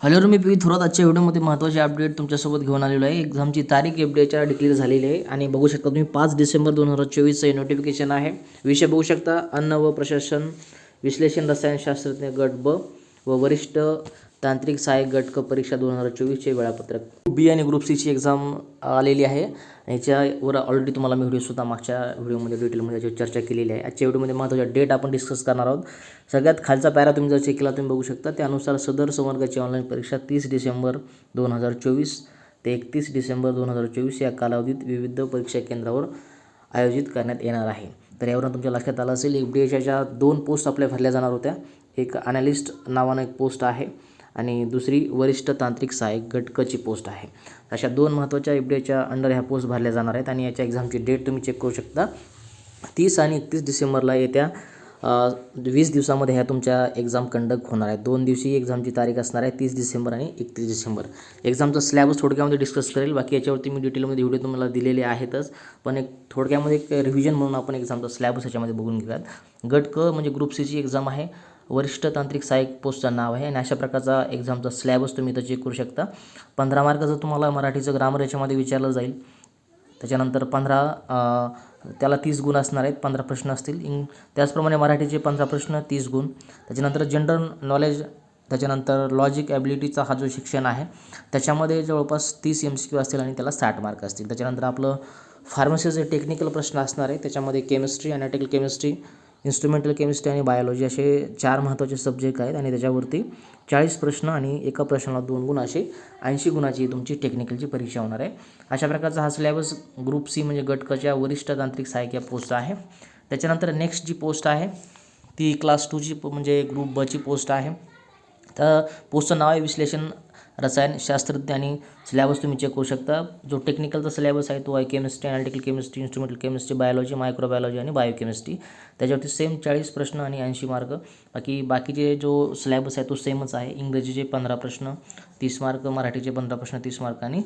Hello मी P Thorat. आजच्या व्हिडिओमध्ये महत्त्वाचे अपडेट तुमच्यासोबत घेऊन आलेलो आहे. एक्झामची तारीख एफडीएच्या डिक्लेअर झालेली आहे आणि बघू शकता तुम्ही 5 डिसेंबर 2024 हे नोटिफिकेशन आहे. विषय बघू शकता अन्न व प्रशासन विश्लेषण रसायनशास्त्रज्ञ गट ब व वरिष्ठ तांत्रिक सहाय्यक गट क परीक्षा 2024चे वेळापत्रक. बी आणि ग्रुप सीची एक्झाम आलेली आहे. याच्यावर ऑलरेडी तुम्हाला मी व्हिडिओसुद्धा मागच्या व्हिडिओमध्ये डिटेलमध्ये याची चर्चा केलेली आहे. आजच्या व्हिडिओमध्ये महत्त्वाच्या डेट आपण डिस्कस करणार आहोत. सगळ्यात खालचा पॅरा तुम्ही जर चेक केला तुम्ही बघू शकता. त्यानुसार सदर संवर्गाची ऑनलाईन परीक्षा 30 डिसेंबर 2024 ते 31 डिसेंबर 2024 या कालावधीत विविध परीक्षा केंद्रावर आयोजित करण्यात येणार आहे. तर यावरून तुमच्या लक्षात आलं असेल एफडीएच्या 2 पोस्ट आपल्या भरल्या जाणार होत्या. एक अनालिस्ट नावानं एक पोस्ट आहे आणि दुसरी वरिष्ठ तांत्रिक सहाय्यक गट क ची पोस्ट आहे. अशा 2 महत्त्वाच्या एफडीएच्या अंडर ह्या पोस्ट भरल्या जाणार आहेत आणि याच्या एक्झामची डेट तुम्ही चेक करू शकता. 30 आणि 31 डिसेंबरला येत्या 20 दिवसामध्ये ह्या तुमच्या एक्झाम कंडक्ट होणार आहे. 2 दिवशी एक्झामची तारीख असणार आहे, 30 डिसेंबर आणि 31 डिसेंबर. एक्झामचा स्लॅबस थोडक्यामध्ये डिस्कस करेल. बाकी याच्यावरती मी डिटेलमध्ये व्हिडिओ तुम्हाला दिलेले आहेतच, पण एक थोडक्यामध्ये एक रिव्हिजन म्हणून आपण एक्झामचा स्लॅबस ह्याच्यामध्ये बघून घेऊयात. गट क म्हणजे ग्रुप सीची एक्झाम आहे. वरिष्ठ तांत्रिक सहाय्यक पोस्टचं नाव आहे आणि अशा प्रकारचा एक्झामचा स्लॅबस तुम्ही इथं चेक करू शकता. 15 मार्काचं तुम्हाला मराठीचं ग्रामर याच्यामध्ये विचारलं जाईल. त्याच्यानंतर त्याला 30 गुण असणार आहेत, 15 प्रश्न असतील. त्याचप्रमाणे मराठीचे 15 प्रश्न 30 गुण. त्याच्यानंतर जनरल नॉलेज, त्याच्यानंतर लॉजिक ॲबिलिटीचा हा जो शिक्षण आहे त्याच्यामध्ये जवळपास 30 MCQ असतील आणि त्याला 60 मार्क असतील. त्याच्यानंतर आपलं फार्मसीचे टेक्निकल प्रश्न असणार आहे. त्याच्यामध्ये chemistry, analytical chemistry, instrumental chemistry आणि बायोलॉजी असे 4 महत्त्वाचे सब्जेक्ट आहेत आणि त्याच्यावरती 40 प्रश्न आणि एका प्रश्नाला 2 गुण असे 80 गुणाची तुमची टेक्निकलची परीक्षा होणार आहे. अशा प्रकारचा हा सिलेबस ग्रुप सी म्हणजे गट कच्या वरिष्ठ तांत्रिक सहाय्यक या पोस्ट आहे. त्याच्यानंतर नेक्स्ट जी पोस्ट आहे ती क्लास 2ची म्हणजे ग्रुप ब ची पोस्ट आहे. तर पोस्टचं नाव आहे विश्लेषण रसायनशास्त्रज्ञ आणि सिलेबस तुम्ही चेक करू शकता. जो टेक्निकलचा सिलेबस आहे तो आहे chemistry, analytical chemistry, instrumental chemistry, biology, microbiology आणि बायोकेमिस्ट्री. त्याच्यावरती सेम 40 प्रश्न आणि 80 मार्क. बाकीचे जो सिलेबस आहे तो सेमच आहे. इंग्रजीचे 15 प्रश्न 30 मार्क, मराठीचे 15 प्रश्न 30 मार्क आणि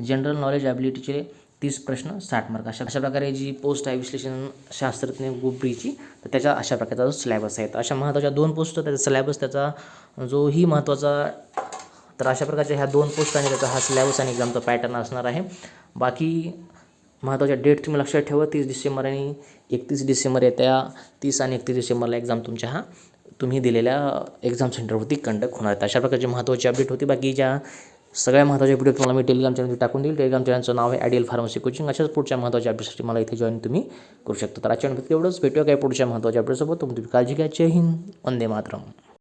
जनरल नॉलेज ॲबिलिटीचे 30 प्रश्न 60 मार्क. अशा प्रकारे जी पोस्ट आहे विश्लेषण शास्त्रज्ञ ग्रुप बीची, तर त्याच्या अशा प्रकारचा जो सिलेबस आहे. तर अशा महत्त्वाच्या 2 पोस्ट, त्याचा सिलेबस, त्याचा जोही महत्त्वाचा, तर अशा प्रकारच्या ह्या 2 पोस्ट आणि त्याचा हा सिलेबस आणि एक्झामचा पॅटर्न असणार आहे. बाकी महत्त्वाच्या डेट तुम्ही लक्षात ठेवा. 30 डिसेंबर आणि 31 डिसेंबर येत्या 30 आणि 31 डिसेंबरला एक्झाम तुमच्या तुम्ही दिलेल्या एक्झाम सेंटरवरती कंडक्ट होणार आहेत. अशा प्रकारची महत्त्वाची अपडेट होती. बाकीच्या सगळ्या महत्त्वाच्या व्हिडिओ तुम्हाला मी टेलिग्राम चॅनलवर टाकून देईल. टेलिग्राम चॅनलचं नाव आहे आयडियल फार्मसी कोचिंग. अशाच पुढच्या महत्त्वाच्या अपडेटसाठी मला इथे जॉईन तुम्ही करू शकता. तर आजच्या एवढंच. भेटूया काय पुढच्या महत्त्वाच्या अपडेटसोबत. तुम्ही काळजी घ्या. जय हिंद, वंदे मातरम.